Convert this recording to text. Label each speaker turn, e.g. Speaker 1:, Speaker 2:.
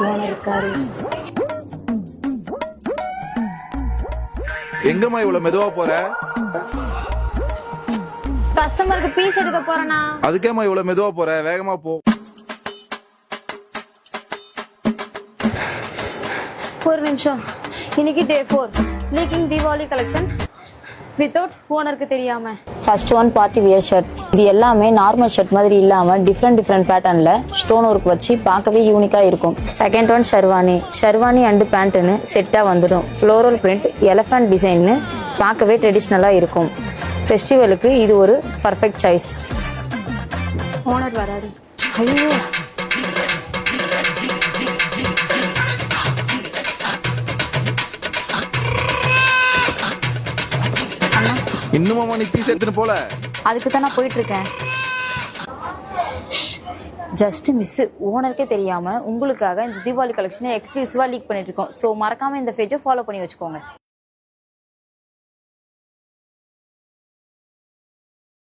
Speaker 1: Owner இருக்காரு.
Speaker 2: எங்கம்மா இவ்வளவு மெதுவா போற?
Speaker 1: கஸ்டமருக்கு பீஸ் எடுக்க போறேனா.
Speaker 2: அதுக்கேம்மா இவ்வளவு மெதுவா போற? வேகமா போ.
Speaker 1: ஒரு நிமிஷம். இன்னைக்கு டே 4 லீக்கிங் தீபாவளி கலெக்ஷன் வித்தவுட் ஓனருக்கு தெரியாம. First one party wear shirt. இது எல்லாமே நார்மல் ஷர்ட் மாதிரி இல்லாம டிஃப்ரெண்ட் பேட்டர்ன்ல ஸ்டோன் ஒர்க் வச்சு பார்க்கவே யூனிக்கா இருக்கும். செகண்ட் ஒன் ஷெர்வானி அண்ட் பேண்ட்னு செட்டா வந்துடும். ஃப்ளோரல் பிரிண்ட் எலஃபண்ட் டிசைன்னு பார்க்கவே ட்ரெடிஷ்னலா இருக்கும். ஃபெஸ்டிவலுக்கு இது ஒரு பர்ஃபெக்ட் சாய்ஸ். ஓனர் வராரு. ஐயோ,
Speaker 2: இன்னுமாமா நீ பீஸ் எடுத்துட்டு போல?
Speaker 1: அதுக்கு தான் நான் போயிட்டு இருக்கேன். Just miss. ஓனருக்கே தெரியாம உங்களுக்காக இந்த தீபாவளி கலெக்ஷனை எக்ஸ்க்ளூசிவா லீக் பண்ணிட்டு இருக்கோம். ஸோ மறக்காம இந்த பேஜை ஃபாலோ பண்ணி வச்சுக்கோங்க.